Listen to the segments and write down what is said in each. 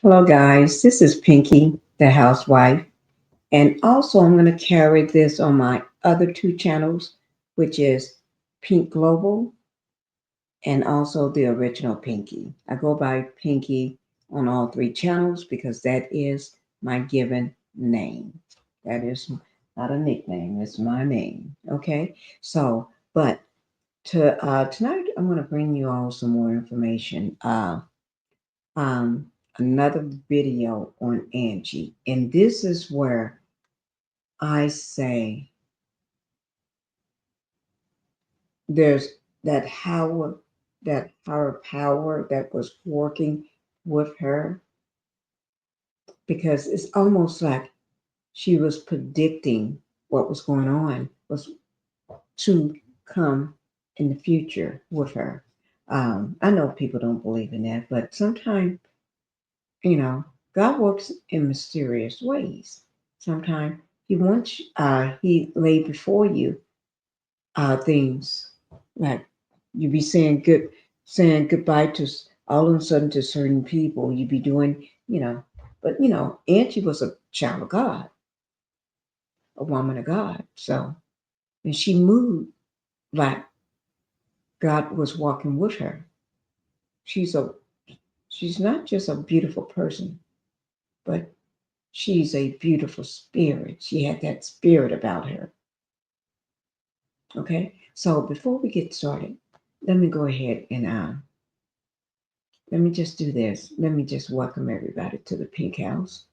Hello, guys. This is Pinkie, the housewife. And also, I'm going to carry this on my other two channels, which is Pink Global and also the original Pinkie. I go by Pinkie on all three channels because that is my given name. That is not a nickname, it's my name. Okay. So, but tonight, I'm going to bring you all some more information. Um, Another video on Angie. And this is where I say there's that higher power that was working with her, because it's almost like she was predicting what was going on was to come in the future with her. I know people don't believe in that, but sometimes, you know, God works in mysterious ways. Sometimes He lay before you things like you be saying goodbye to all of a sudden to certain people. You be doing, but Angie was a child of God, a woman of God. So, and she moved like God was walking with her. She's a she's not just a beautiful person, but she's a beautiful spirit. She had that spirit about her. Okay, so before we get started, let me go ahead and let me just do this. Let me just welcome everybody to the Pink House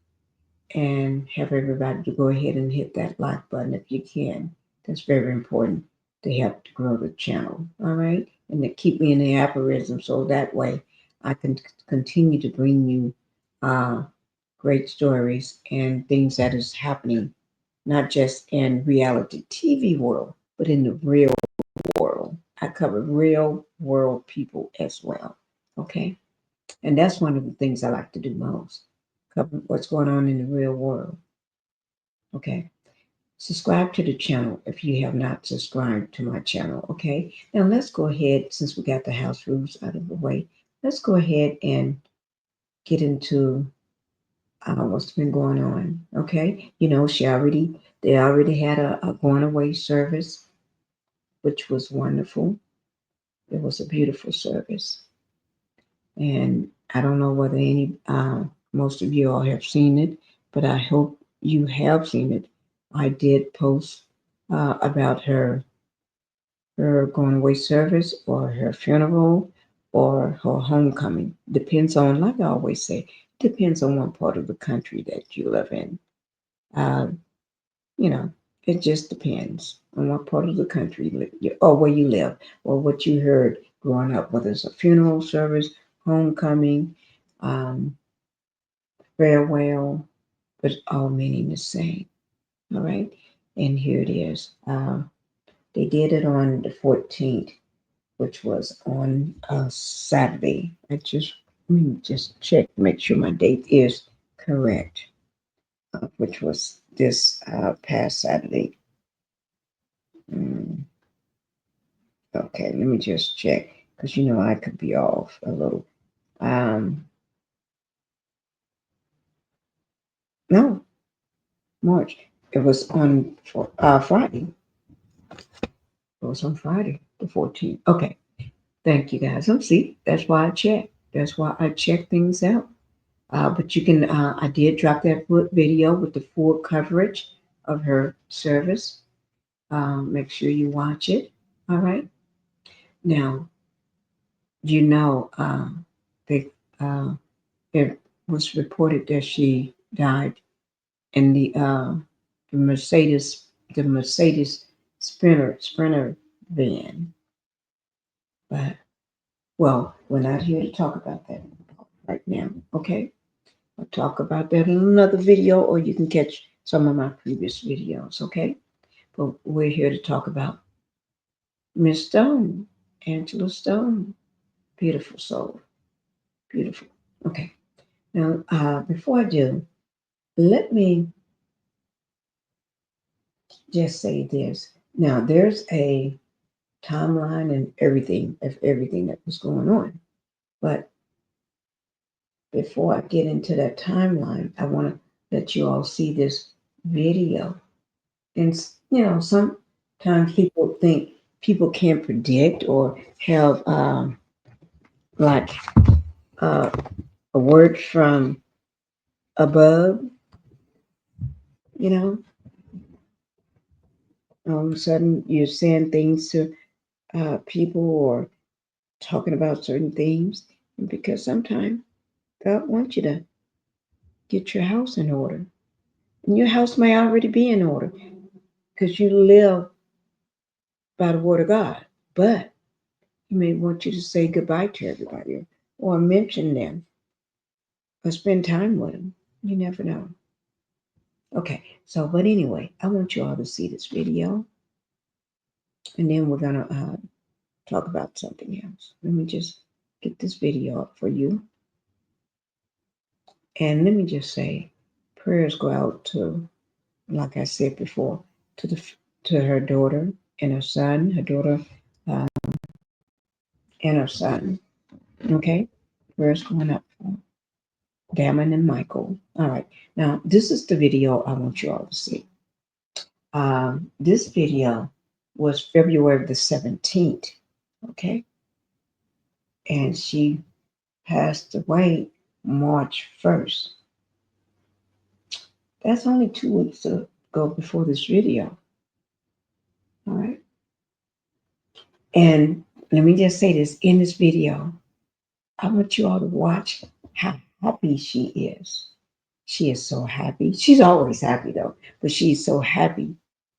and have everybody to go ahead and hit that like button if you can. That's very important to help to grow the channel. All right, and to keep me in the algorithm so that way I can continue to bring you uh, great stories and things that is happening not just in reality TV world, but in the real world. I cover real world people as well. Okay. And that's one of the things I like to do most. Cover what's going on in the real world. Okay. Subscribe to the channel if you have not subscribed to my channel. Okay. Now let's go ahead, since we got the house rules out of the way, let's go ahead and get into what's been going on. Okay. They already had a going away service, which was wonderful. It was a beautiful service. And I don't know whether most of you all have seen it, but I hope you have seen it. I did post about her going away service or her funeral or her homecoming. Depends on, like I always say, depends on what part of the country that you live in. Uh, you know, it just depends on what part of the country or where you live or what you heard growing up, whether it's a funeral service, homecoming, um, farewell, but all meaning the same. All right. And here it is. They did it on the 14th, which was on a Saturday. Let me just check, make sure my date is correct, which was this past Saturday. Mm, okay, let me just check because I could be off a little. Um, no, March. It was on Friday. It was on Friday, the 14th. Okay. Thank you guys. See, that's why I check. That's why I check things out. But you can, I did drop that video with the full coverage of her service. Make sure you watch it. All right. Now, you know, they, uh, it was reported that she died in the Mercedes Sprinter van. But well, we're not here to talk about that right now. Okay. I'll talk about that in another video, or you can catch some of my previous videos, okay? But we're here to talk about Miss Stone, Angela Stone. Beautiful soul. Beautiful. Okay. Now, before I do, let me just say this. Now, there's a timeline and everything of everything that was going on. But before I get into that timeline, I want to let you all see this video. And, sometimes people think people can't predict or have like uh, a word from above, you know, all of a sudden you're saying things to people or talking about certain things. And because sometimes God wants you to get your house in order. And your house may already be in order because you live by the word of God. But He may want you to say goodbye to everybody or mention them or spend time with them. You never know. Okay, so, but anyway, I want you all to see this video and then we're going to talk about something else. Let me just get this video up for you. And let me just say, prayers go out to, like I said before, to the to her daughter and her son, her daughter uh, and her son. Okay, prayers going up for Damon and Michael. All right, now this is the video I want you all to see. This video was February the 17th. Okay, and she passed away March 1st. That's only 2 weeks ago before this video. All right. And let me just say this in this video, I want you all to watch how happy she is. She is so happy. She's always happy though, but she's so happy,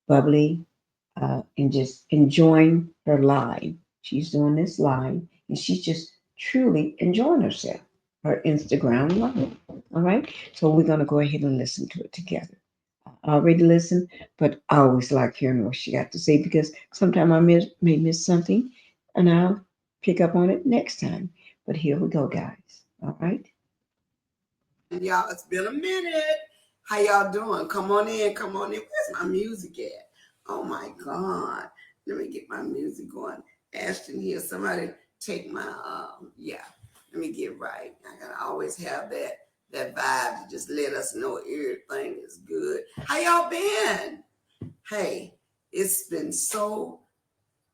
bubbly, and just enjoying her life. She's doing this live and she's just truly enjoying herself. Her Instagram live. All right. So we're going to go ahead and listen to it together. I already listened, but I always like hearing what she got to say because sometimes may miss something and I'll pick up on it next time. But here we go, guys. All right. Y'all, it's been a minute. How y'all doing? Come on in, come on in. Where's my music at? Oh my God. Let me get my music going. Ashton here. Somebody take my yeah. Let me get right. I gotta always have that vibe to just let us know everything is good. How y'all been? Hey, it's been so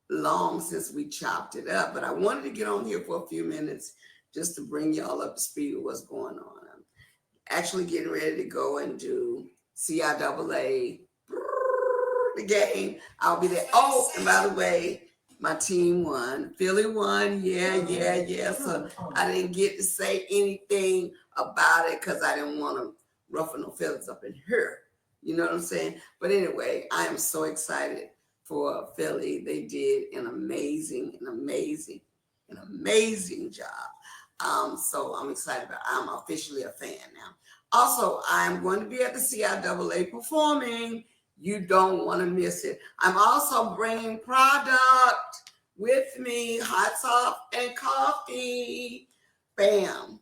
long since we chopped it up, but I wanted to get on here for a few minutes just to bring y'all up to speed with what's going on. Actually getting ready to go and do CIAA, the game. I'll be there. Oh, and by the way, my team won. Philly won. Yeah. So I didn't get to say anything about it because I didn't want to ruffle no feathers up in here. You know what I'm saying? But anyway, I am so excited for Philly. They did an amazing job. So I'm excited about it. I'm officially a fan now. Also, I'm going to be at the CIAA performing. You don't want to miss it. I'm also bringing product with me, hot sauce and coffee. Bam.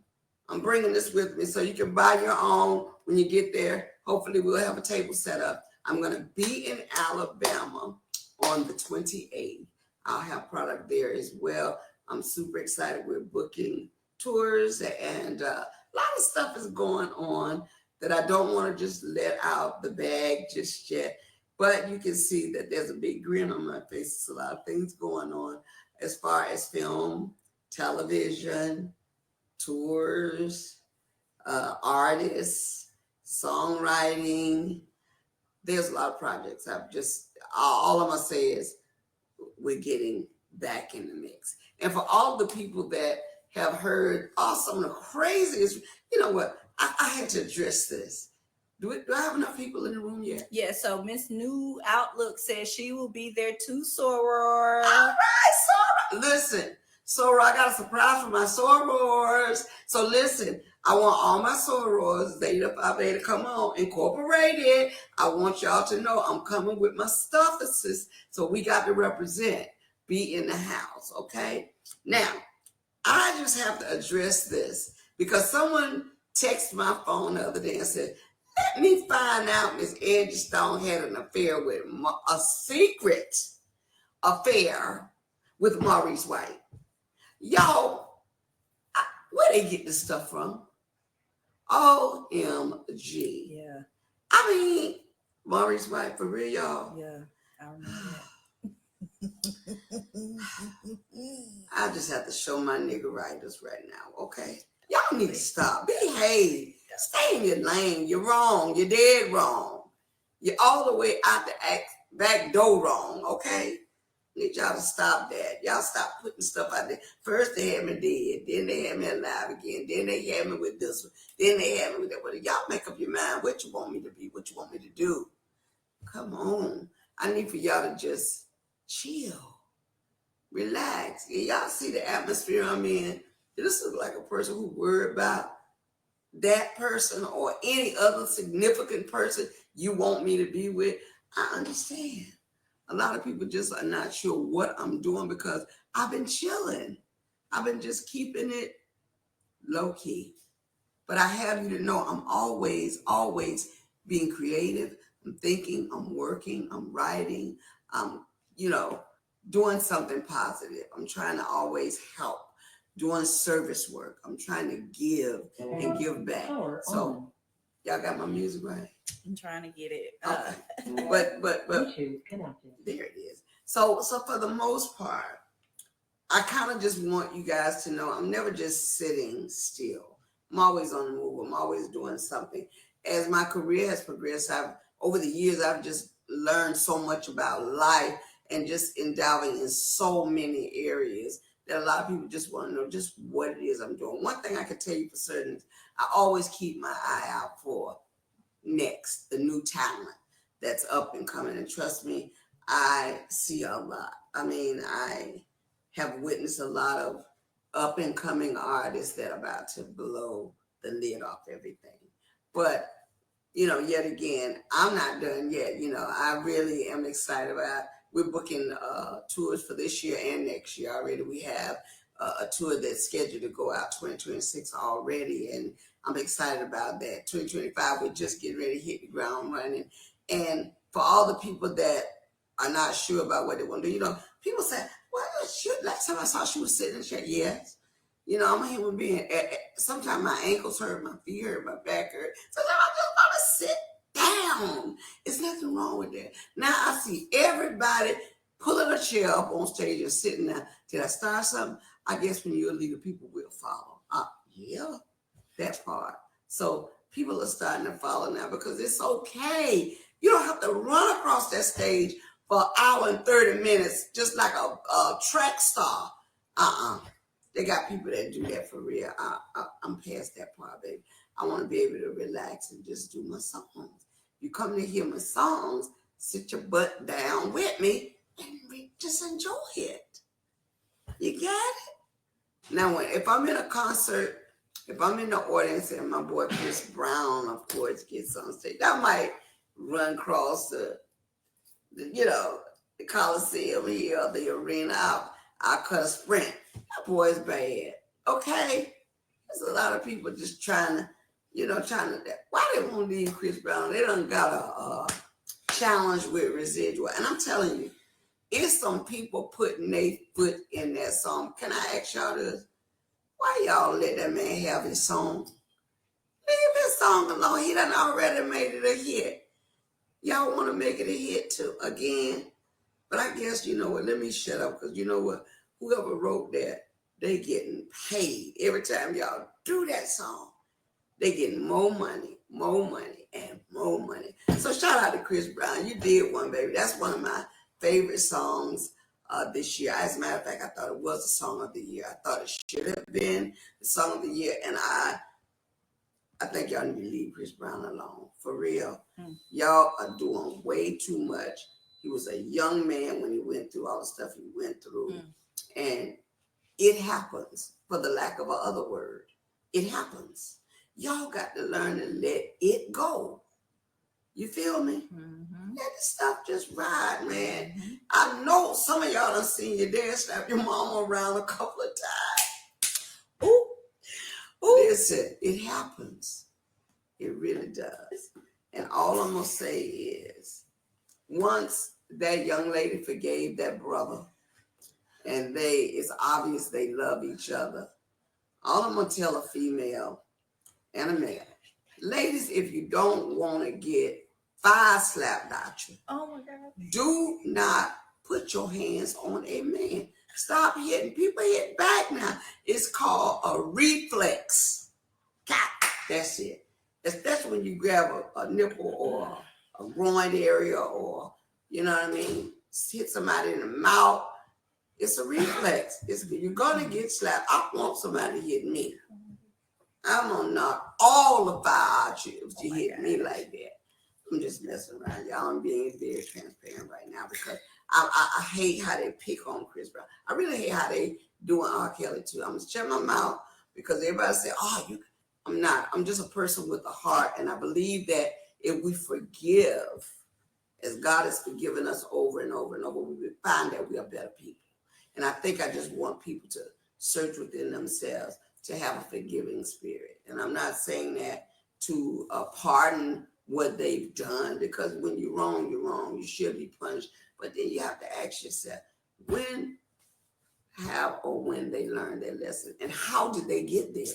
I'm bringing this with me so you can buy your own when you get there. Hopefully we'll have a table set up. I'm going to be in Alabama on the 28th. I'll have product there as well. I'm super excited. We're booking tours and a lot of stuff is going on that I don't want to just let out the bag just yet. But you can see that there's a big grin on my face. There's a lot of things going on as far as film, television, tours, artists, songwriting. There's a lot of projects. All I'm going to say is we're getting back in the mix. And for all the people that have heard some of the craziest, you know what? I had to address this. Do I have enough people in the room yet? Yeah, so Miss New Outlook says she will be there too, Soror. All right, Soror. Listen, Soror, I got a surprise for my Sorors. So listen, I want all my Sorors, Zeta Phi Beta, come on, Incorporated. I want y'all to know I'm coming with my stuffuses. So we got to represent, be in the house, okay? Now, I just have to address this because someone texted my phone the other day and said, let me find out Miss Angie Stone had an affair with a secret affair with Maurice White. Y'all, where they get this stuff from? OMG. Yeah. I mean, Maurice White, for real, y'all. Yeah. I remember that. I just have to show my nigga writers right now, okay? Y'all need to stop. Behave. Stay in your lane. You're wrong. You're dead wrong. You're all the way out the back door wrong, okay? Need y'all to stop that. Y'all stop putting stuff out there. First they had me dead, then they had me alive again, then they had me with this one, then they had me with that one. Y'all make up your mind what you want me to be, what you want me to do. Come on. I need for y'all to just chill. Relax. Y'all see the atmosphere I'm in? This looks like a person who worried about that person or any other significant person you want me to be with. I understand. A lot of people just are not sure what I'm doing because I've been chilling. I've been just keeping it low key. But I have you to know I'm always being creative. I'm thinking, I'm working, I'm writing, I'm, doing something positive. I'm trying to always help, doing service work. I'm trying to give and give back. So y'all got my music right? I'm trying to get it. Okay. But there it is. So for the most part, I kind of just want you guys to know I'm never just sitting still. I'm always on the move. I'm always doing something. As my career has progressed, over the years, I've just learned so much about life and just endowing in so many areas that a lot of people just want to know just what it is I'm doing. One thing I can tell you for certain is I always keep my eye out for next, the new talent that's up and coming. And trust me, I see a lot. I mean, I have witnessed a lot of up and coming artists that are about to blow the lid off everything. But, yet again, I'm not done yet. I really am excited about, we're booking tours for this year and next year already. We have a tour that's scheduled to go out 2026 already. And I'm excited about that. 2025, we're just getting ready to hit the ground running. And for all the people that are not sure about what they want to do, people say, well, last time I saw she was sitting in the chair. Yes. I'm a human being. Sometimes my ankles hurt, my feet hurt, my back hurt. Sometimes I just want to sit down. There's nothing wrong with that. Now I see everybody pulling a chair up on stage and sitting there. Did I start something? I guess when you're a leader, people will follow. Yeah, that part. So people are starting to follow now because it's okay. You don't have to run across that stage for an hour and 30 minutes, just like a track star. They got people that do that for real. I'm past that part, baby. I want to be able to relax and just do my songs. You come to hear my songs, sit your butt down with me and just enjoy it. You got it? Now, if I'm in a concert, if I'm in the audience and my boy Chris Brown, of course, gets on stage, I might run across the Coliseum here, the arena. I'll cut a sprint. That boy's bad. Okay? There's a lot of people just trying to, why they won't leave Chris Brown? They done got a challenge with residual. And I'm telling you, it's some people putting their foot in that song. Can I ask y'all this? Why y'all let that man have his song? Leave his song alone. He done already made it a hit. Y'all want to make it a hit too, again? But I guess, you know what, let me shut up because you know what? Whoever wrote that, they getting paid. Every time y'all do that song, they getting more money, and more money. So shout out to Chris Brown. You did one, baby. That's one of my favorite songs this year. As a matter of fact, I thought it was the song of the year. I thought it should have been the song of the year. And I think y'all need to leave Chris Brown alone. For real. Y'all are doing way too much. He was a young man when he went through all the stuff he went through. And it happens, for the lack of a other word. It happens. Y'all got to learn to let it go. You feel me? Let this stuff just ride, man. I know some of y'all done seen your dad slap your mama around a couple of times. Ooh. Listen, it happens. It really does. And all I'm going to say is, once that young lady forgave that brother, and it's obvious they love each other, all I'm going to tell a female and a male, Ladies, if you don't want to get 5 slapped at you, Oh my God. do not put your hands on a man. Stop hitting. People hit back now. It's called a reflex. That's it. That's when you grab a nipple or a groin area, or, you know what I mean, hit somebody in the mouth. It's a reflex. You're going to get slapped. I want somebody to hit me. I'm going to knock all the fire out you if you hit me like that. I'm just messing around, y'all. I'm being very transparent right now because I hate how they pick on Chris Brown. I really hate how they doing R. Kelly too. I'm just shutting my mouth because everybody say, "Oh, you." I'm not. I'm just a person with a heart, and I believe that if we forgive, as God has forgiven us over and over and over, we will find that we are better people. And I think I just want people to search within themselves to have a forgiving spirit. And I'm not saying that to pardon what they've done, because when you're wrong, you're wrong. You should be punished. But then you have to ask yourself, when they learned their lesson, and how did they get there?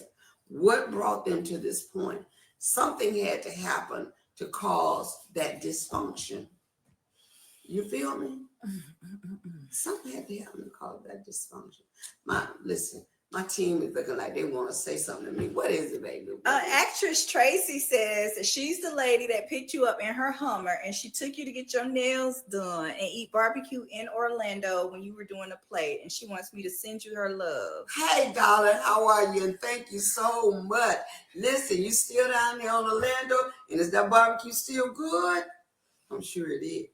What brought them to this point? Something had to happen to cause that dysfunction. You feel me? Something had to happen to cause that dysfunction. My team is looking like they want to say something to me. What is it, baby? Actress Tracy says that she's the lady that picked you up in her Hummer and she took you to get your nails done and eat barbecue in Orlando when you were doing a play. And she wants me to send you her love. Hey, darling, how are you? And thank you so much. Listen, you still down there on Orlando? And is that barbecue still good? I'm sure it is.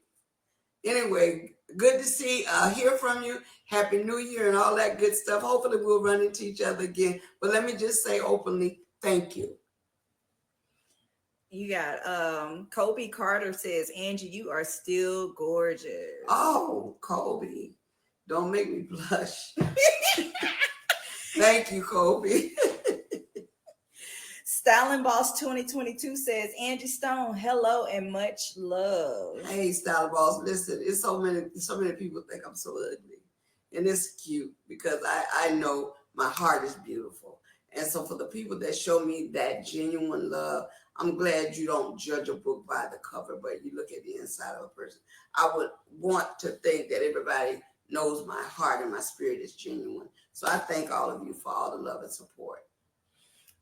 Anyway, good to hear from you. Happy New Year and all that good stuff. Hopefully we'll run into each other again. But let me just say openly, thank you. You got Kobe Carter says, Angie, you are still gorgeous. Oh, Kobe, don't make me blush. Thank you, Kobe. Styling Boss 2022 says, Angie Stone, hello and much love. Hey, Styling Boss, listen, it's so many people think I'm so ugly. And it's cute because I know my heart is beautiful. And so for the people that show me that genuine love, I'm glad you don't judge a book by the cover, but you look at the inside of a person. I would want to think that everybody knows my heart and my spirit is genuine. So I thank all of you for all the love and support.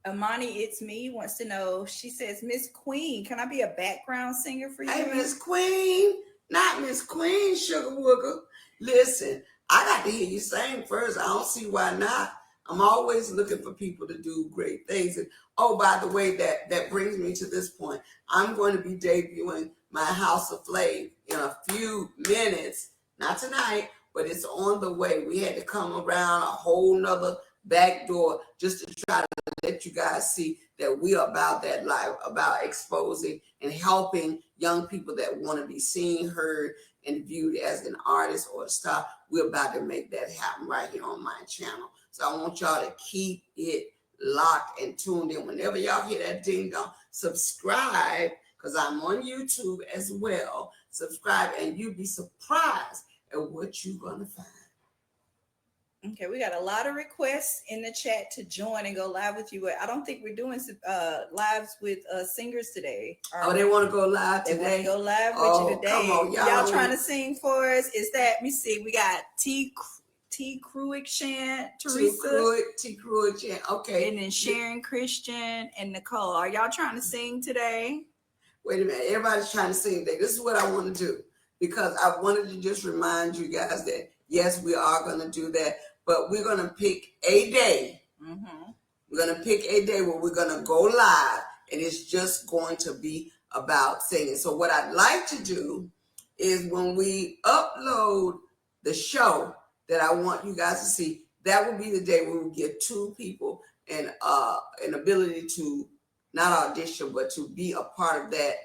Amani, it's me, wants to know, she says, Miss Queen, can I be a background singer for you? Hey, Miss Queen, not Miss Queen, Sugar Wooger. Listen, I got to hear you sing first. I don't see why not. I'm always looking for people to do great things. And oh, by the way, that brings me to this point. I'm going to be debuting my House of Flav in a few minutes. Not tonight, but it's on the way. We had to come around a whole nother back door just to try to let you guys see that we are about that life, about exposing and helping young people that want to be seen, heard, and viewed as an artist or a star. We're about to make that happen right here on my channel. So I want y'all to keep it locked and tuned in. Whenever y'all hear that ding dong, subscribe, because I'm on YouTube as well. Subscribe and you'll be surprised at what you're going to find. Okay, we got a lot of requests in the chat to join and go live with you. I don't think we're doing lives with singers today. They want to go live today? They want to go live with you today. Come on, y'all trying to sing for us? Is that, let me see, we got T. Kruick Chant, Teresa. T. Kruick Chant, okay. And then Sharon Christian and Nicole. Are y'all trying to sing today? Wait a minute, everybody's trying to sing today. This is what I want to do, because I wanted to just remind you guys that, yes, we are going to do that. But we're going to pick a day. Mm-hmm. We're going to pick a day where we're going to go live, and it's just going to be about singing. So what I'd like to do is when we upload the show that I want you guys to see, that will be the day where we give 2 people an ability to not audition, but to be a part of that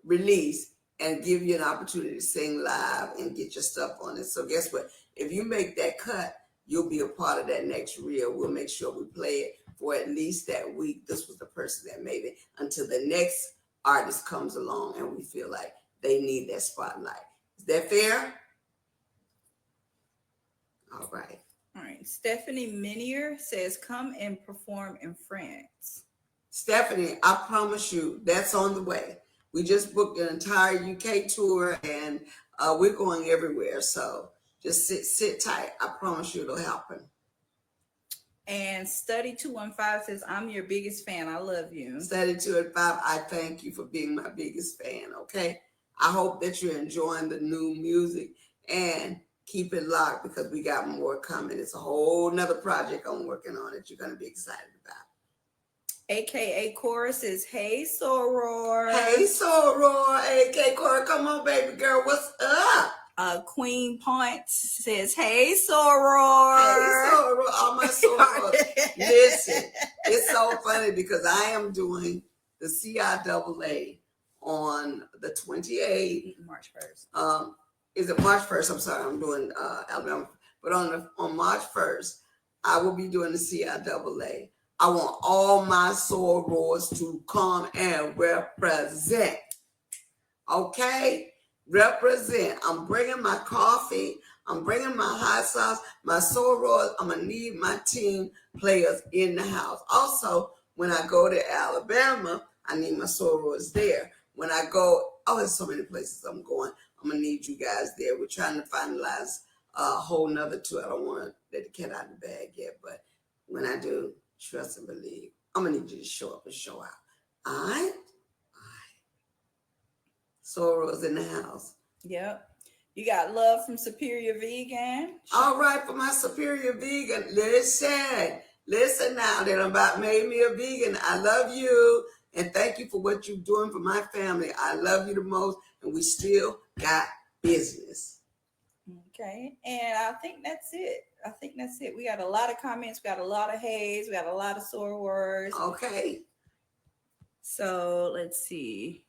release and give you an opportunity to sing live and get your stuff on it. So guess what? If you make that cut, you'll be a part of that next reel. We'll make sure we play it for at least that week. This was the person that made it, until the next artist comes along and we feel like they need that spotlight. Is that fair? All right. All right. Stephanie Minier says, come and perform in France. Stephanie, I promise you that's on the way. We just booked an entire UK tour and we're going everywhere. So just sit tight. I promise you it'll happen. And Study 215 says, I'm your biggest fan. I love you. Study 215, I thank you for being my biggest fan, okay? I hope that you're enjoying the new music and keep it locked because we got more coming. It's a whole nother project I'm working on that you're going to be excited about. AKA Cora says, hey, Soror. Hey, Soror. AKA Cora, come on, baby girl. What's up? Queen Point says, hey, Soror. Hey, Soror. All my Sorors. Listen, it's so funny because I am doing the CIAA on the 28th. March 1st. Is it March 1st? I'm sorry, I'm doing Alabama. But on March 1st, I will be doing the CIAA. I want all my sorors to come and represent. Okay? Represent. I'm bringing my coffee. I'm bringing my hot sauce, my sorors. I'm going to need my team players in the house. Also, when I go to Alabama, I need my sorors there. When I go, there's so many places I'm going. I'm going to need you guys there. We're trying to finalize a whole nother tour. I don't want to let the cat out of the bag yet, but when I do, trust and believe, I'm going to need you to show up and show out. All right? Sorors in the house. Yep. You got love from Superior Vegan. All right, for my Superior Vegan, listen now that I'm about made me a vegan. I love you and thank you for what you're doing for my family. I love you the most and we still got business. Okay, and I think that's it. We got a lot of comments. We got a lot of haze. We got a lot of sore words. Okay. So let's see.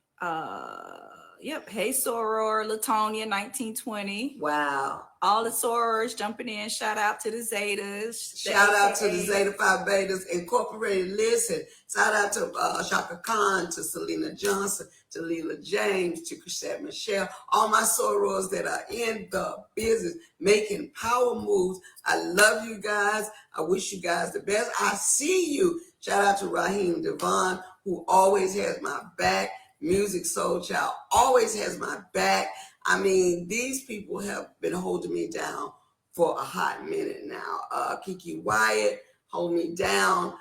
Yep. Hey, Soror, Latonia, 1920. Wow. All the sorors jumping in. Shout out to the Zetas. Shout out to the Zeta Phi Betas Incorporated. Listen, shout out to Shaka Khan, to Selena Johnson, to Leela James, to Chrisette Michelle, all my sorors that are in the business making power moves. I love you guys. I wish you guys the best. I see you. Shout out to Raheem Devon, who always has my back. Music Soul Child always has my back. I mean, these people have been holding me down for a hot minute now. Kekewyatt hold me down.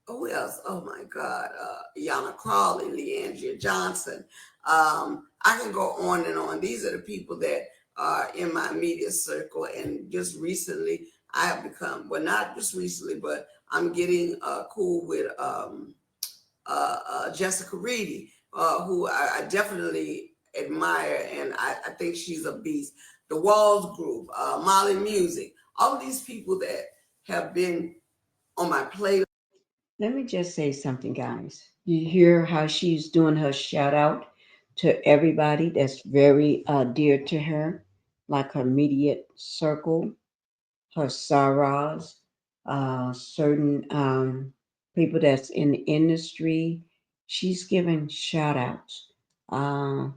Who else? Oh my God. Yana Crawley, Leandria Johnson. I can go on and on. These are the people that are in my immediate circle. And just recently, I have become, well, not just recently, but I'm getting cool with Jessica Reedy, who I definitely admire, and I think she's a beast. The Walls Group, Molly Music, all of these people that have been on my playlist. Let me just say something, guys. You hear how she's doing her shout out to everybody that's very dear to her, like her immediate circle, her sorors, certain people that's in the industry. She's giving shout outs, uh,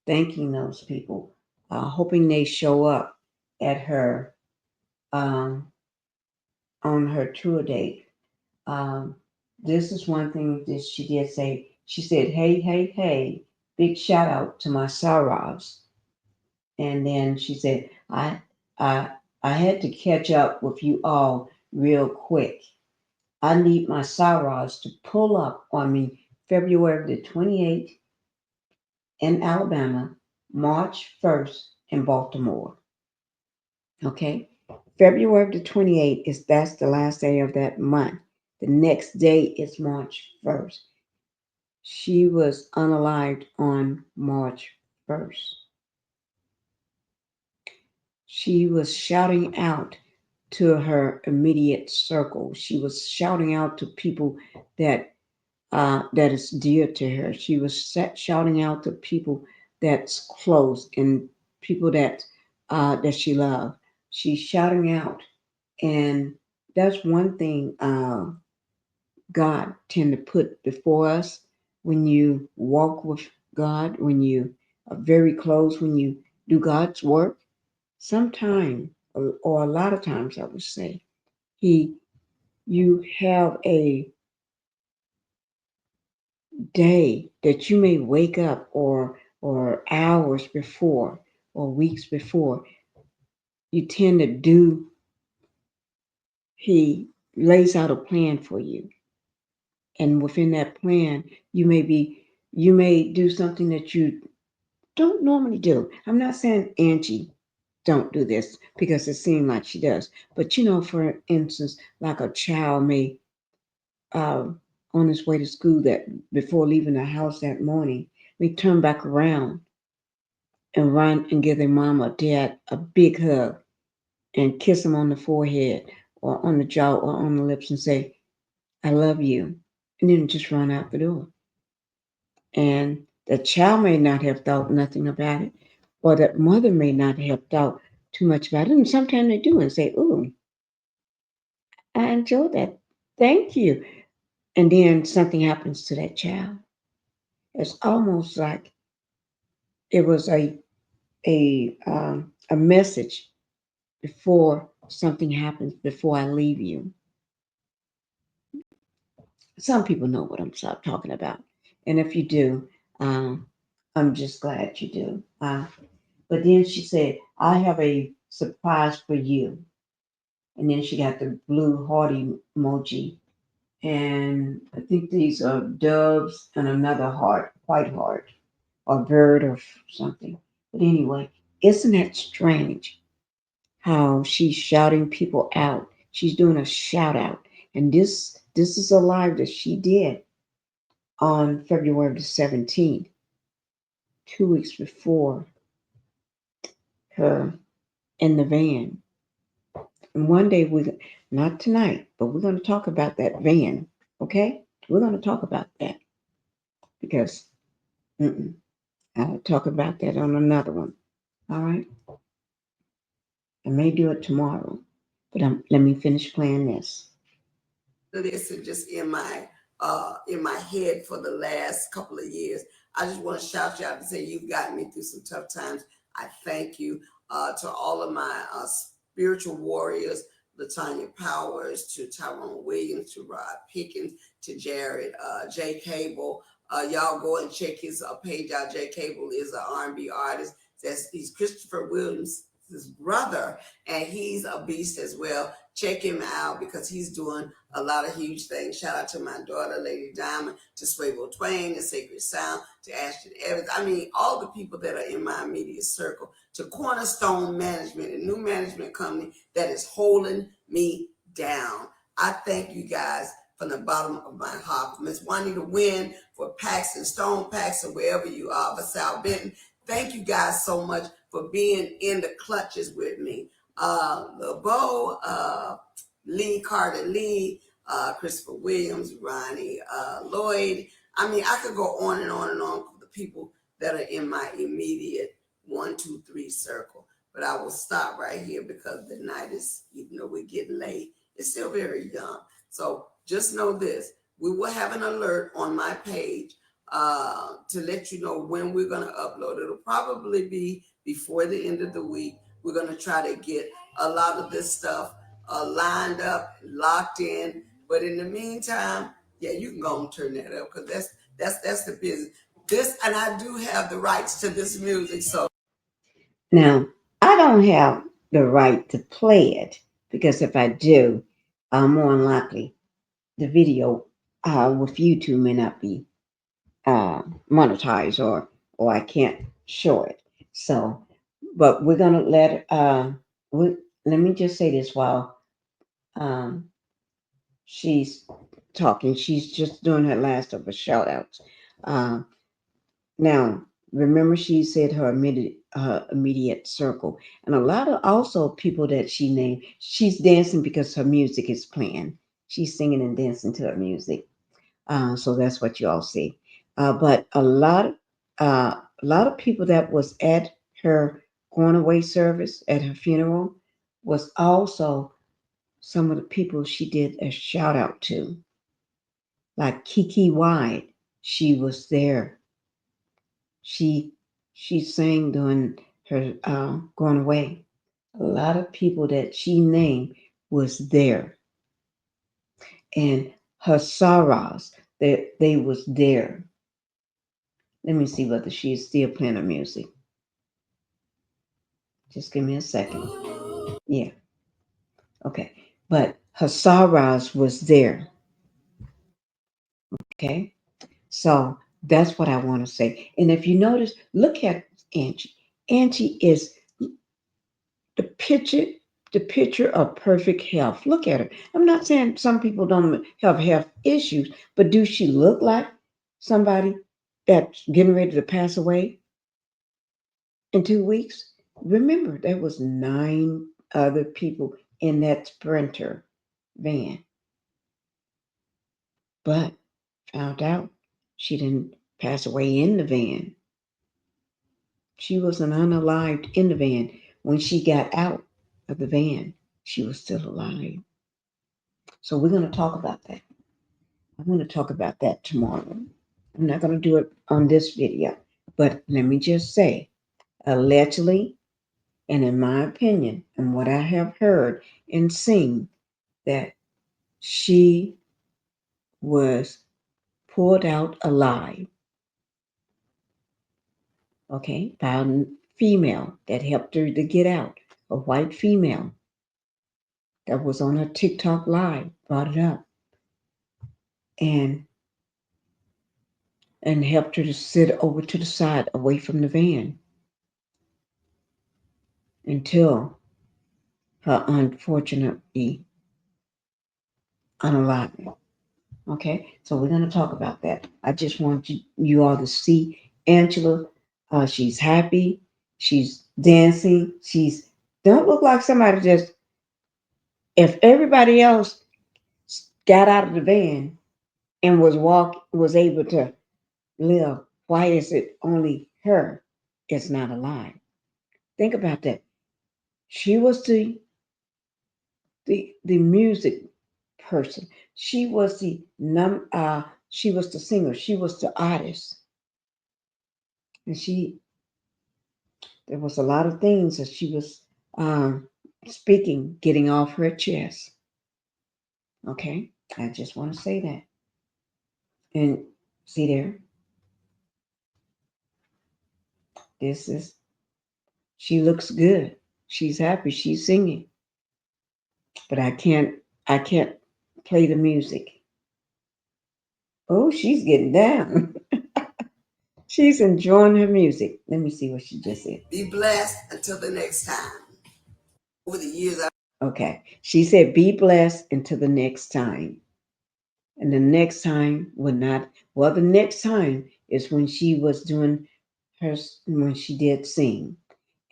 thanking those people, hoping they show up at her um, on her tour date. Um, this is one thing that she did say. She said, "Hey, hey, hey, big shout out to my sorors." And then she said, I, I had to catch up with you all real quick. I need my sorors to pull up on me February the 28th in Alabama, March 1st in Baltimore. Okay? February the 28th that's the last day of that month. The next day is March 1st. She was unalived on March 1st. She was shouting out to her immediate circle. She was shouting out to people that that is dear to her. She was shouting out to people that's close and people that she loved. She's shouting out, and that's one thing God tend to put before us when you walk with God, when you are very close, when you do God's work. Sometime or a lot of times, I would say, he you have a day that you may wake up or hours before or weeks before, you tend to do, he lays out a plan for you. And within that plan, you may be, you may do something that you don't normally do. I'm not saying Angie don't do this because it seems like she does. But for instance, like a child may uh, on his way to school that before leaving the house that morning, may turn back around and run and give their mom or dad a big hug and kiss them on the forehead or on the jaw or on the lips and say, I love you. And then just run out the door. And the child may not have thought nothing about it, or that mother may not have thought too much about it. And sometimes they do and say, ooh, I enjoyed that. Thank you. And then something happens to that child. It's almost like it was a message before something happens, before I leave you. Some people know what I'm talking about. And if you do, um, I'm just glad you do. But then she said, I have a surprise for you. And then she got the blue heart emoji. And I think these are doves and another heart, white heart, or bird or something. But anyway, isn't that strange how she's shouting people out? She's doing a shout out. And this is a live that she did on February the 17th, 2 weeks before her in the van. And one day not tonight, but we're going to talk about that van. Okay, we're going to talk about that because I'll talk about that on another one. All right, I may do it tomorrow, but let me finish playing this. Listen, just in my head for the last couple of years. I just want to shout you out and say you've gotten me through some tough times. I thank you to all of my spiritual warriors, Latanya Powers, to Tyrone Williams, to Rod Pickens, to Jared J. Cable. Y'all go and check his page out. J. Cable is an R&B artist. He's Christopher Williams' brother, and he's a beast as well. Check him out because he's doing a lot of huge things. Shout out to my daughter, Lady Diamond, to Swaybo Twain, the Sacred Sound, to Ashton Evans. I mean, all the people that are in my immediate circle, to Cornerstone Management, a new management company that is holding me down. I thank you guys from the bottom of my heart. Miss Juanita Wynn for Paxton, Stone Paxton, wherever you are, for Sal Benton. Thank you guys so much for being in the clutches with me. LeBeau, Lee Carter Lee, Christopher Williams, Ronnie Lloyd. I mean, I could go on and on and on for the people that are in my immediate 1, 2, 3 circle. But I will stop right here because the night is, even though we're getting late, it's still very young. So just know this. We will have an alert on my page to let you know when we're going to upload. It'll probably be before the end of the week. We're going to try to get a lot of this stuff lined up, locked in. But in the meantime, yeah, you can go and turn that up because that's the business. This, and I do have the rights to this music. So Now, I don't have the right to play it because if I do, more than likely the video with YouTube may not be monetized or I can't show it. So, but we're gonna we, let me just say this while um, she's talking. She's just doing her last of her shout outs. Uh, now, remember she said her immediate circle, and a lot of also people that she named. She's dancing because her music is playing. She's singing and dancing to her music. So that's what you all see. But a lot of people that was at her going away service at her funeral was also some of the people she did a shout out to, like kekewyatt. She was there. She she sang during her going away. A lot of people that she named was there, and her sorrows. They was there. Let me see whether she is still playing her music. Just give me a second. Yeah, okay. But her sorrows was there. Okay, so that's what I want to say. And if you notice, look at Angie. Angie is the picture, the picture of perfect health. Look at her. I'm not saying some people don't have health issues, but do she look like somebody that's getting ready to pass away in 2 weeks? Remember, there was 9 other people in that Sprinter van, but found out she didn't pass away in the van. She was an unalived in the van. When she got out of the van, she was still alive. So we're going to talk about that. I'm going to talk about that tomorrow. I'm not going to do it on this video, but let me just say, allegedly, and in my opinion, and what I have heard and seen, that she was pulled out alive, okay, by a female that helped her to get out, a white female that was on her TikTok live, brought it up, and helped her to sit over to the side away from the van until her unfortunately unalived. Okay, so we're going to talk about that. I just want you all to see Angela. She's happy. She's dancing. She's don't look like somebody just. If everybody else got out of the van and was able to live, why is it only her is not alive? Think about that. She was the music person. She was the she was the singer. She was the artist, and there was a lot of things that she was um, speaking, getting off her chest. Okay, I just want to say that. And see there, this is she looks good. She's happy. She's singing, but I can't play the music. Oh, she's getting down. She's enjoying her music. Let me see what she just said. Be blessed until the next time. Over the years, Okay. She said, be blessed until the next time. And the next time will not, well, the next time is when she was doing when she did sing.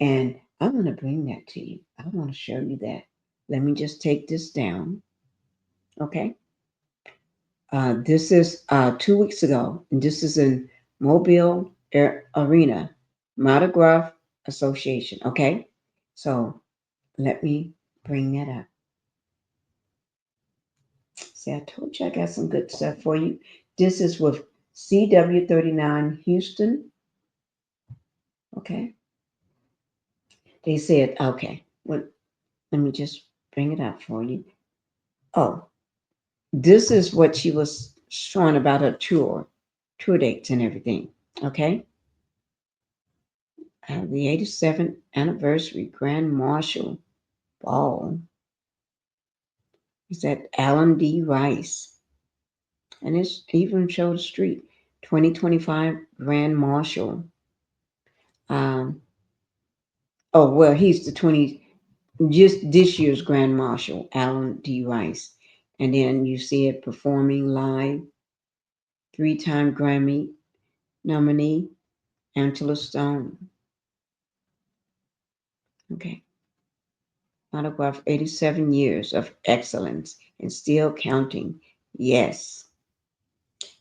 And I'm going to bring that to you. I want to show you that. Let me just take this down. Okay. This is 2 weeks ago, and this is in Mobile Arena, Mardi Gras Association. Okay. So let me bring that up. See, I told you I got some good stuff for you. This is with CW39 Houston. Okay. They said, okay, well, let me just bring it up for you. Oh, this is what she was showing about her tour dates and everything. Okay. The 87th anniversary Grand Marshal Ball is at Allen D. Rice. And it's even showed the street. 2025 Grand Marshal. Um, oh, well, he's the 20, just this year's Grand Marshal, Alan D. Rice. And then you see it performing live, 3-time Grammy nominee, Angela Stone. Okay. Autograph 87 years of excellence and still counting. Yes.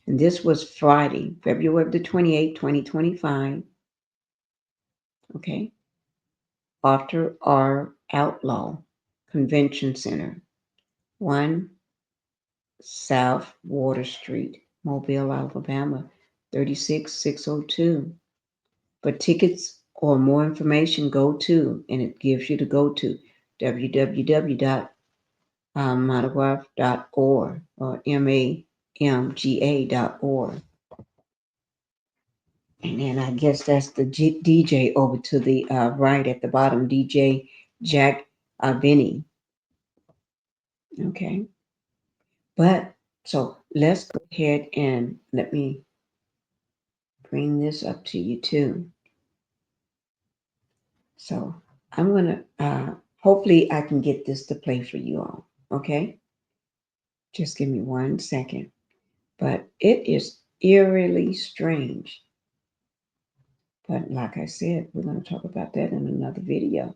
And this was Friday, February the 28th, 2025. Okay. After our Outlaw Convention Center, 1 South Water Street, Mobile, Alabama, 36602. For tickets or more information, go to, and it gives you to go to www.mardigraph.org or MA untimely.org. And then I guess that's the DJ over to the right at the bottom, DJ Jack Benny. Okay. But so let's go ahead and let me bring this up to you too. So I'm going to, hopefully, I can get this to play for you all. Okay. Just give me 1 second. But it is eerily strange. But like I said, we're going to talk about that in another video.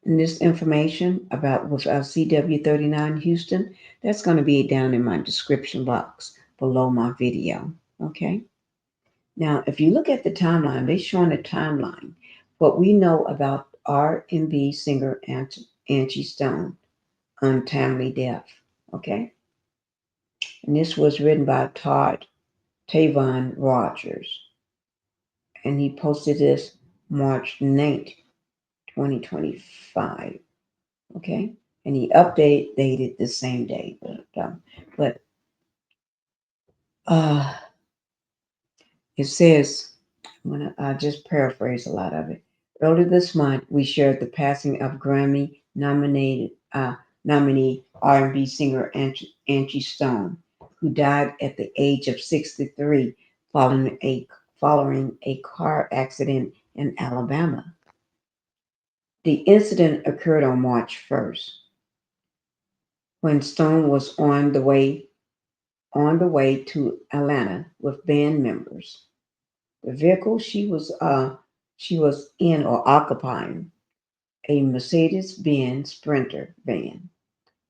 And this information about with CW39 Houston, that's going to be down in my description box below my video. Okay. Now, if you look at the timeline, they're showing a timeline. What we know about R&B singer Angie Stone, untimely death. Okay. And this was written by Todd Travon Rogers. And he posted this March 9th, 2025. Okay. And he updated the same day. But uh, it says, I'm going to just paraphrase a lot of it. Earlier this month, we shared the passing of Grammy nominee R&B singer Angie Stone, who died at the age of 63 following a car accident in Alabama. The incident occurred on March 1st, when Stone was on the way to Atlanta with band members. The vehicle she was in or occupying, a Mercedes-Benz Sprinter van,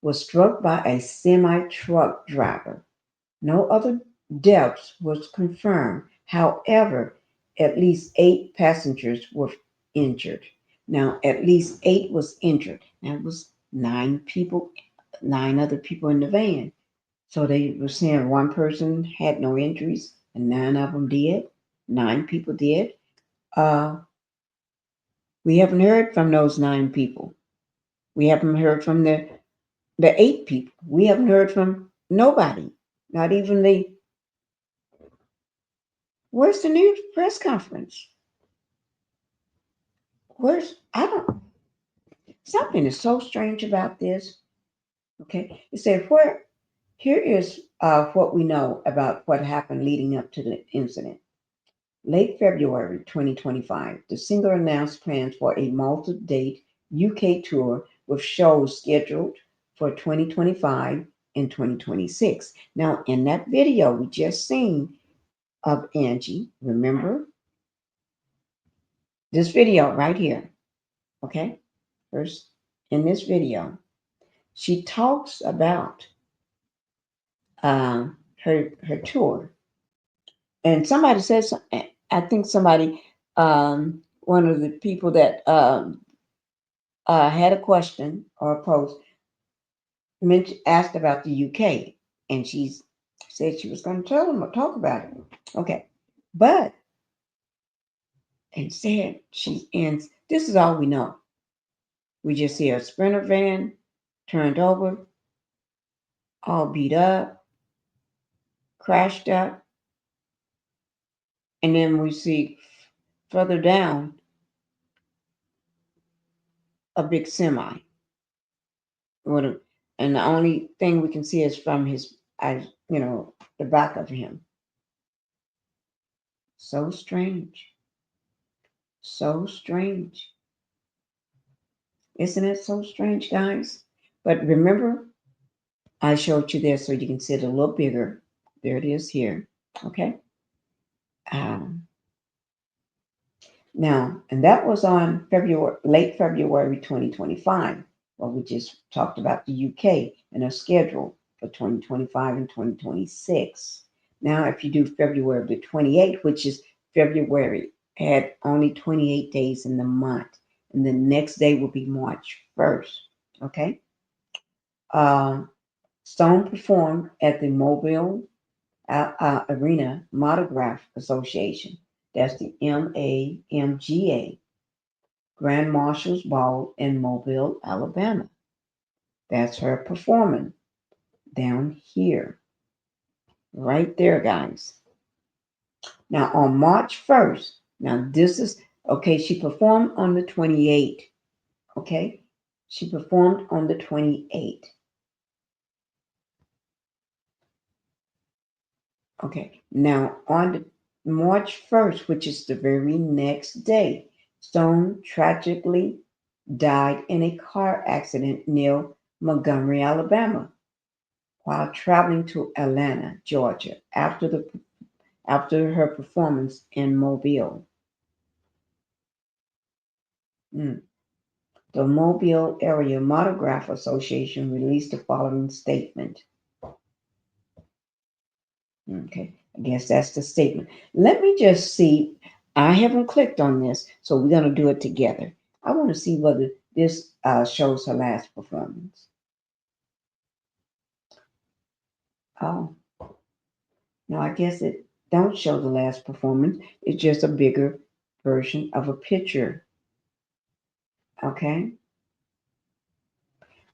was struck by a semi-truck driver. No other deaths was confirmed. However, at least 8 passengers were injured. Now, at least 8 was injured. That was 9 people, 9 other people in the van. So they were saying one person had no injuries and 9 of them did. 9 people did. Uh, we haven't heard from those 9 people. We haven't heard from the 8 people. We haven't heard from nobody. Not even where's the news press conference? I don't, something is so strange about this. Okay. It said, here is what we know about what happened leading up to the incident. Late February 2025, the singer announced plans for a multi-date UK tour with shows scheduled for 2025 and 2026. Now, in that video we just seen of Angie, remember this video right here, okay? First, in this video, she talks about her tour, and somebody says, I think somebody, one of the people that had a question or a post asked about the UK, and she said she was going to tell them or talk about it. Okay, but instead she ends. This is all we know. We just see a Sprinter van turned over, all beat up, crashed up, and then we see further down a big semi. And the only thing we can see is from his eyes, the back of him. So strange. So strange. Isn't it so strange, guys? But remember, I showed you there so you can see it a little bigger. There it is here. Okay. Um, Now, and that was on late February 2025. Well, we just talked about the UK and a schedule for 2025 and 2026. Now, if you do February the 28th, which is February, had only 28 days in the month, and the next day will be March 1st. Okay. Uh, Stone performed at the Mobile Arena Monograph Association. That's the MAMGA Grand Marshals Ball in Mobile, Alabama. That's her performing down here, right there, guys. Now on March 1st, now this is okay, she performed on the 28th. Okay, she performed on the 28th. Okay, now on the March 1st, which is the very next day, Stone tragically died in a car accident near Montgomery, Alabama, while traveling to Atlanta, Georgia, after her performance in Mobile. Mm. The Mobile Area Monograph Association released the following statement. Okay, I guess that's the statement. Let me just see. I haven't clicked on this, so we're going to do it together. I want to see whether this shows her last performance. Oh, no, I guess it don't show the last performance. It's just a bigger version of a picture. Okay,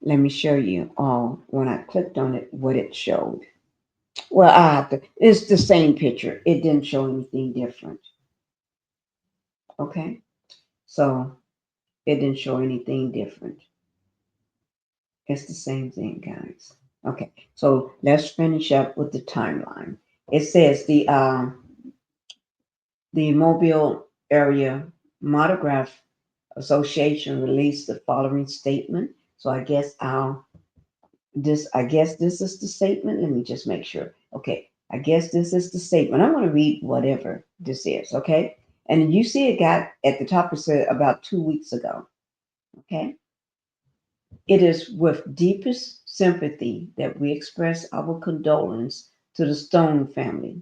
let me show you all when I clicked on it what it showed. Well, I have to. It's the same picture. It didn't show anything different. Okay, so it didn't show anything different. It's the same thing, guys. Okay, so let's finish up with the timeline. It says the Mobile Area Monograph Association released the following statement. So I guess this is the statement. Let me just make sure. Okay, I guess this is the statement. I'm going to read whatever this is. Okay, and you see it got at the top. It said about 2 weeks ago. Okay. It is with deepest sympathy that we express our condolence to the Stone family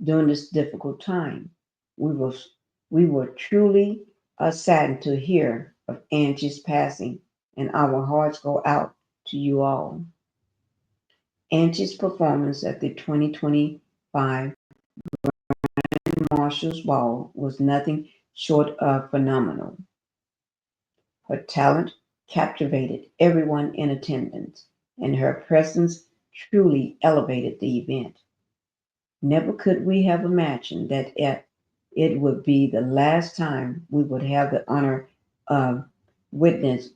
during this difficult time. We were, we were truly saddened to hear of Angie's passing, and our hearts go out to you all. Angie's performance at the 2025 Marshall's Ball was nothing short of phenomenal. Her talent captivated everyone in attendance, and her presence truly elevated the event. Never could we have imagined that it would be the last time we would have the honor of witnessing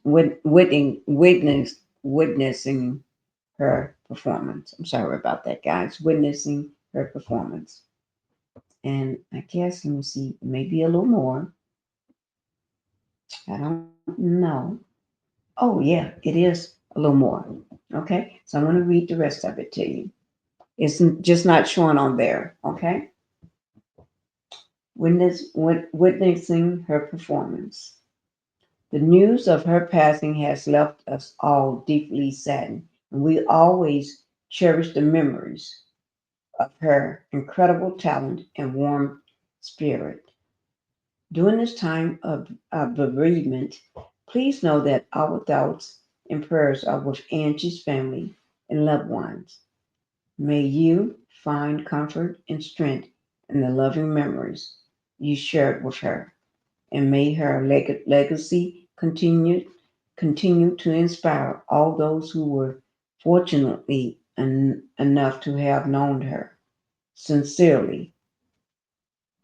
her performance. I'm sorry about that, guys. Witnessing her performance. And I guess, let me see, maybe a little more. I don't know. Oh, yeah, it is a little more. Okay, so I'm going to read the rest of it to you. It's just not showing on there. Okay, witnessing her performance. The news of her passing has left us all deeply saddened, and we always cherish the memories of her incredible talent and warm spirit. During this time of bereavement, please know that our thoughts and prayers are with Angie's family and loved ones. May you find comfort and strength in the loving memories you shared with her, and may her legacy continue to inspire all those who were fortunately enough to have known her. Sincerely,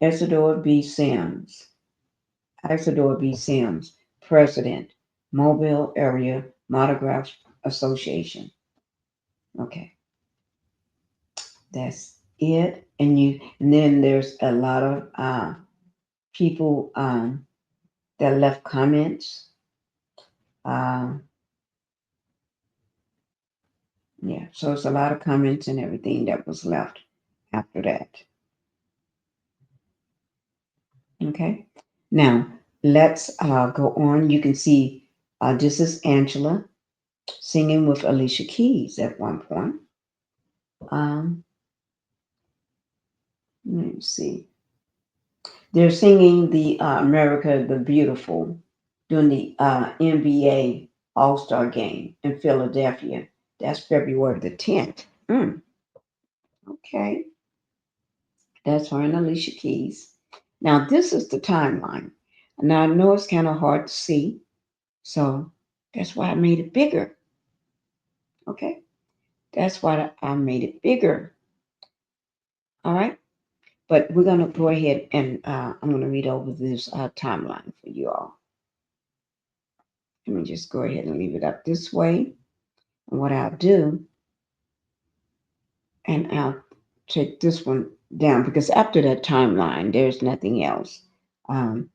Isidore B. Sims. Isidore B. Sims, President, Mobile Area Monograph Association. Okay, that's it. And then there's a lot of people that left comments. Um, yeah, so it's a lot of comments and everything that was left after that. Okay, now let's go on. You can see this is Angela singing with Alicia Keys at one point. Um, let me see. They're singing the America the Beautiful during the NBA All Star game in Philadelphia. That's February the 10th. Okay, that's her and Alicia Keys. Now, this is the timeline. Now, I know it's kind of hard to see, so that's why I made it bigger. Okay, That's why I made it bigger. All right. But we're going to go ahead and I'm going to read over this timeline for you all. Let me just go ahead and leave it up this way. And what I'll do, and I'll take this one down because after that timeline, there's nothing else. Um,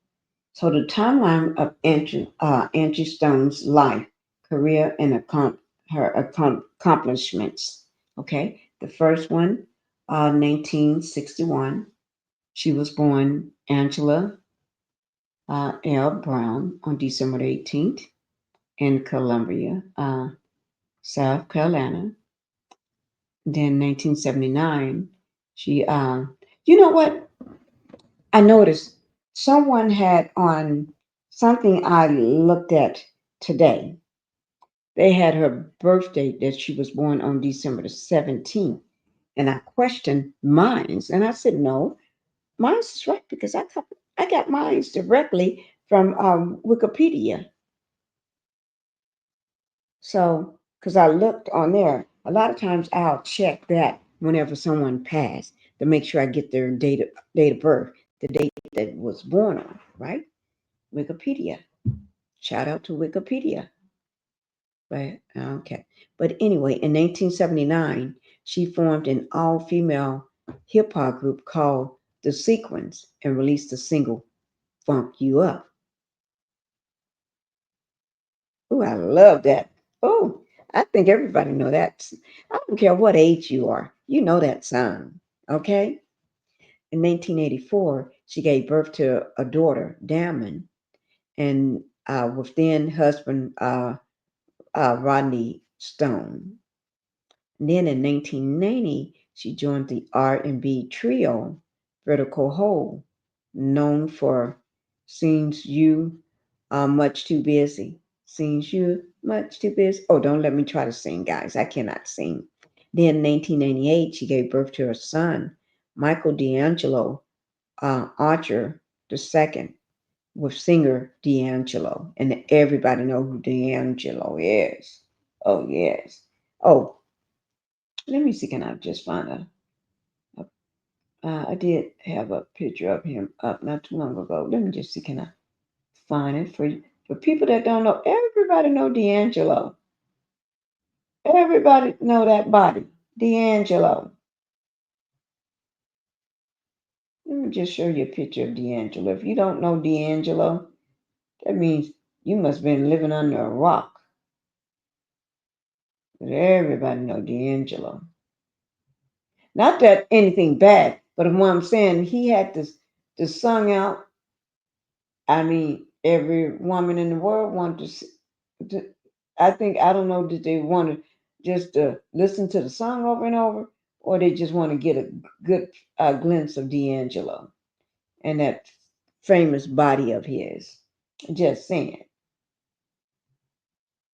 so the timeline of Angie Stone's life, career, and her accomplishments. Okay, the first one, 1961. She was born Angela L. Brown on December 18th in Columbia, South Carolina. Then 1979, she, you know what? I noticed someone had on something I looked at today. They had her birthday that she was born on December the 17th. And I questioned mine's. And I said, no, mine's is right because I got mine's directly from Wikipedia. So, because I looked on there, a lot of times I'll check that whenever someone passed to make sure I get their date of birth, the date that was born on, right? Wikipedia. Shout out to Wikipedia. Right? Okay. But anyway, in 1979, she formed an all-female hip hop group called The Sequence and released the single Funk You Up. Oh, I love that. Oh, I think everybody know that. I don't care what age you are. You know that song. Okay? In 1984, she gave birth to a daughter, Damon, and with then husband Rodney Stone. And then in 1990, she joined the R&B trio Vertical Hole, known for Seems You Are Much Too Busy. Seems You Much Too Busy. Oh, don't let me try to sing, guys. I cannot sing. Then in 1998, she gave birth to her son, Michael D'Angelo Archer II, with singer D'Angelo. And everybody know who D'Angelo is. Oh, yes. Oh, let me see. Can I just find I did have a picture of him up not too long ago. Let me just see. Can I find it for you? For people that don't know, everybody know D'Angelo. Everybody know that body, D'Angelo. Let me just show you a picture of D'Angelo. If you don't know D'Angelo, that means you must have been living under a rock. But everybody know D'Angelo. Not that anything bad, but what I'm saying, he had this sung out. I mean, every woman in the world wanted to. I think I don't know. Did they want to just listen to the song over and over, or they just want to get a good glimpse of D'Angelo and that famous body of his? Just saying,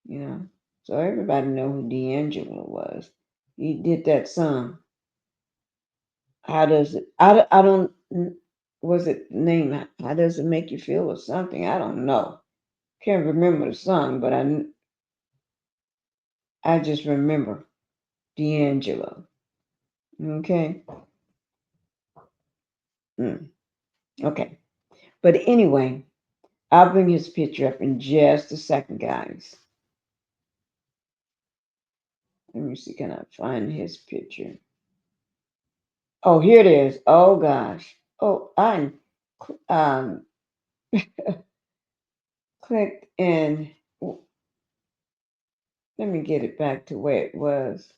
you know. So everybody know who D'Angelo was. He did that song. How does it? I don't. Was it name? How does it make you feel or something? I don't know. Can't remember the song, but I just remember D'Angelo. Okay. Mm, okay. But anyway, I'll bring his picture up in just a second, guys. Let me see. Can I find his picture? Oh, here it is. Oh gosh. Oh, I um clicked in. Let me get it back to where it was.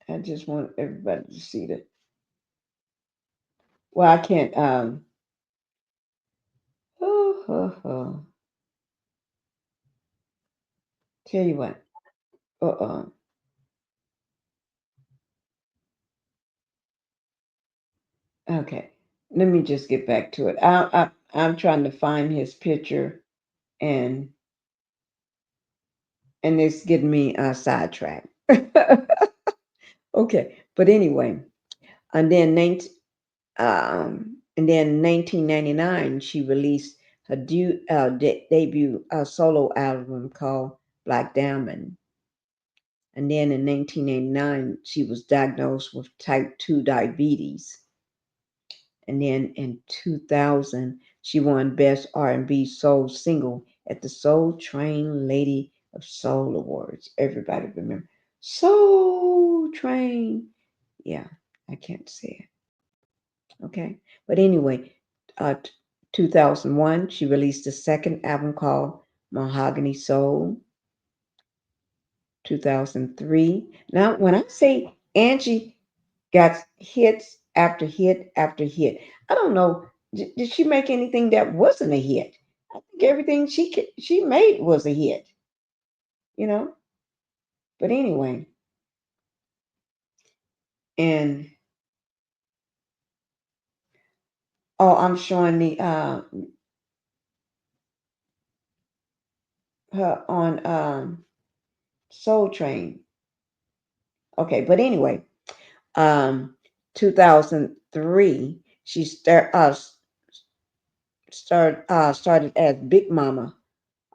I just want everybody to see the. Well, I can't. Oh, oh, oh. Tell you what. Uh. Okay. Let me just get back to it. I'm trying to find his picture, and it's getting me sidetracked. Okay, but anyway, and then 1999 she released her debut solo album called Black Diamond. And then in 1989, she was diagnosed with type 2 diabetes. And then in 2000, she won Best R&B Soul Single at the Soul Train Lady of Soul Awards. Everybody remember Soul Train. Yeah, I can't say it. Okay. But anyway, uh, 2001, she released a second album called Mahogany Soul. 2003. Now, when I say Angie got hits after hit after hit, I don't know. Did she make anything that wasn't a hit? I think everything she made was a hit. You know. But anyway, and oh, I'm showing the her on Soul Train. Okay, but anyway, um, 2003, she started as Big Mama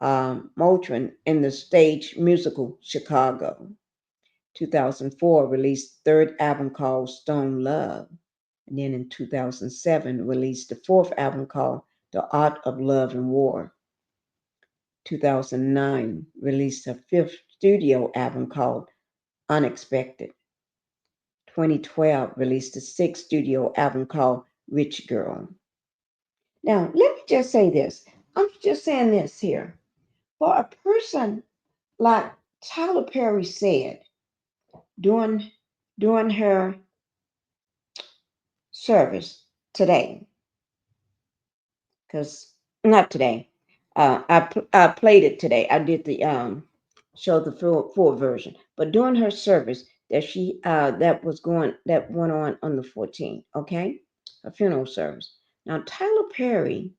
Motrin in the stage musical Chicago. 2004 released third album called Stone Love. And then in 2007 released the fourth album called The Art of Love and War. 2009 released her fifth studio album called Unexpected. 2012 released the sixth studio album called Rich Girl. Now, let me just say this. I'm just saying this here. For a person like Tyler Perry said during her service today, because not today, I played it today. I did the show the full version, but during her service that went on the 14th, okay, a funeral service. Now Tyler Perry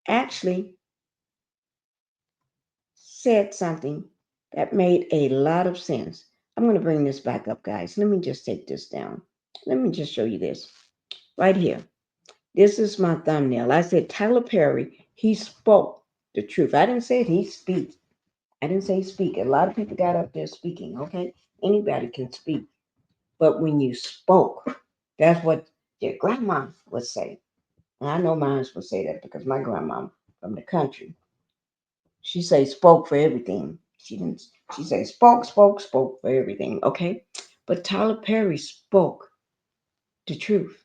actually said something that made a lot of sense. I'm going to bring this back up, guys. Let me just take this down. Let me just show you this right here. This is my thumbnail. I said Tyler Perry, he spoke the truth. I didn't say he speak. I didn't say speak. A lot of people got up there speaking, okay? Anybody can speak. But when you spoke, that's what your grandma would say. And I know mine would say that because my grandma from the country, she say spoke for everything. She didn't. She say spoke for everything. Okay, but Tyler Perry spoke the truth.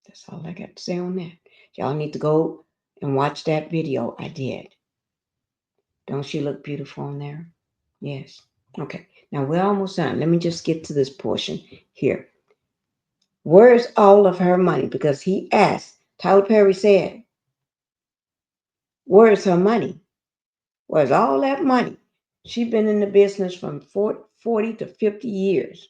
That's all I got to say on that. Y'all need to go and watch that video I did. Don't she look beautiful on there? Yes. Okay. Now we're almost done. Let me just get to this portion here. Where's all of her money? Because he asked. Tyler Perry said, "Where's her money? Where's all that money?" She's been in the business from 40 to 50 years.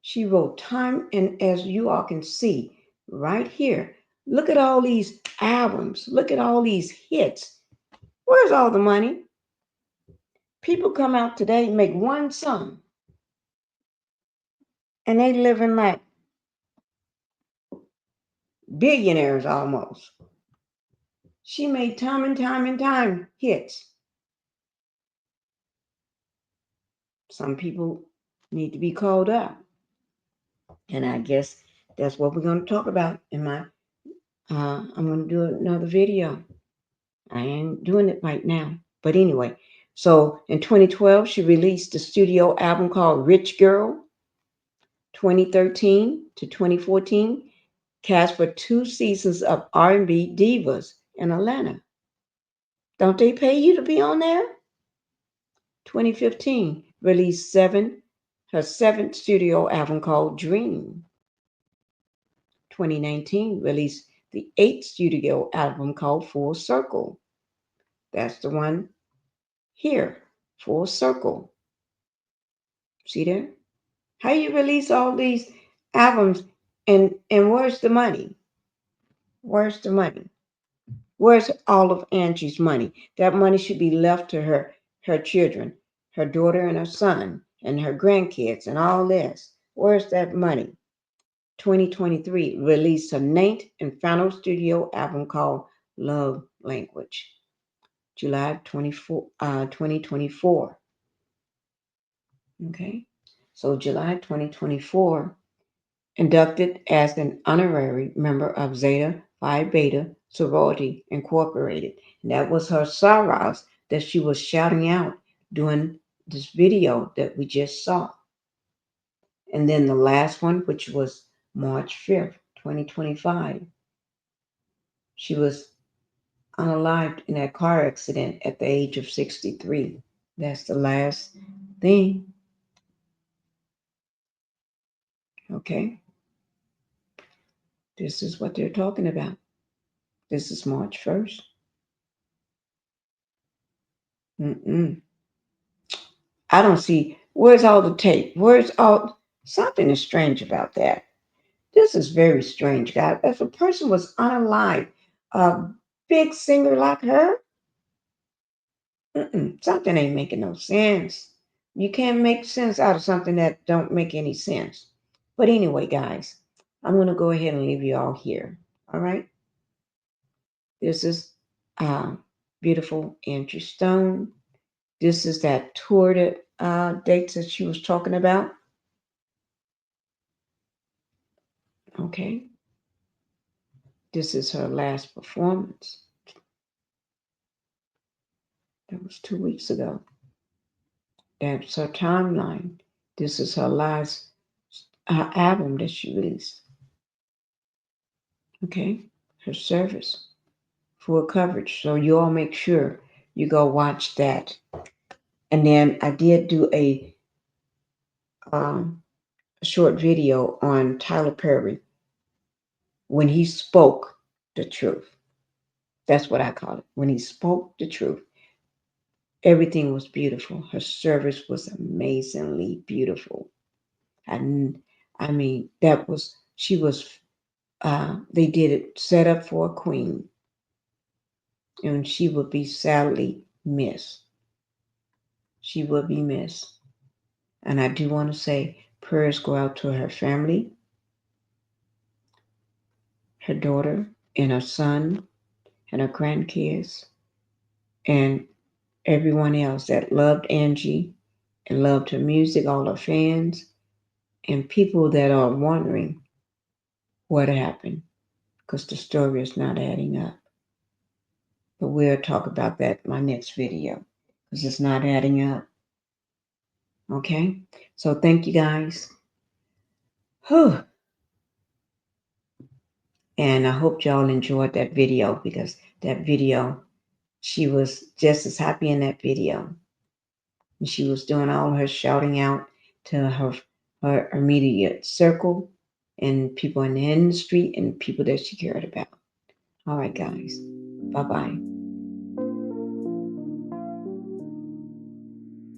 She wrote time, and as you all can see right here, look at all these albums. Look at all these hits. Where's all the money? People come out today and make one song, and they living like billionaires almost. She made time and time and time hits. Some people need to be called up. And I guess that's what we're going to talk about in my, I'm going to do another video. I ain't doing it right now. But anyway, so in 2012, she released a studio album called Rich Girl. 2013 to 2014, cast for 2 seasons of R&B Divas in Atlanta. Don't they pay you to be on there? 2015, released her seventh studio album called Dream. 2019, released the eighth studio album called Full Circle. That's the one here, Full Circle. See there? How you release all these albums and where's the money? Where's the money? Where's all of Angie's money? That money should be left to her children, her daughter and her son, and her grandkids, and all this. Where's that money? 2023 released her ninth and final studio album called Love Language. July 24, 2024. Okay. So July 2024, inducted as an honorary member of Zeta Phi Beta Sorority Incorporated. And that was her sorrows that she was shouting out during this video that we just saw. And then the last one, which was March 5th, 2025, she was unalived in a car accident at the age of 63. That's the last thing. Okay. This is what they're talking about. This is March 1st. Mm-mm. I don't see, where's all the tape? Where's all, something is strange about that. This is very strange, guys. If a person was unalive, a big singer like her, something ain't making no sense. You can't make sense out of something that don't make any sense. But anyway, guys, I'm gonna go ahead and leave you all here. All right. This is uh, beautiful Angie Stone. This is that tour that dates that she was talking about. Okay. This is her last performance. That was 2 weeks ago. That's her timeline. This is her last album that she released. Okay. Her service. Full coverage. So you all make sure you go watch that. And then I did do um, a short video on Tyler Perry when he spoke the truth. That's what I call it. When he spoke the truth, everything was beautiful. Her service was amazingly beautiful. And I mean, that was, she was, they did it set up for a queen. And she would be sadly missed. She will be missed. And I do want to say prayers go out to her family, her daughter, and her son, and her grandkids, and everyone else that loved Angie and loved her music, all her fans, and people that are wondering what happened because the story is not adding up. But we'll talk about that in my next video because it's not adding up. Okay? So thank you guys. Whew. And I hope y'all enjoyed that video because that video, she was just as happy in that video. And she was doing all her shouting out to her immediate circle and people in the industry and people that she cared about. All right, guys. Bye-bye.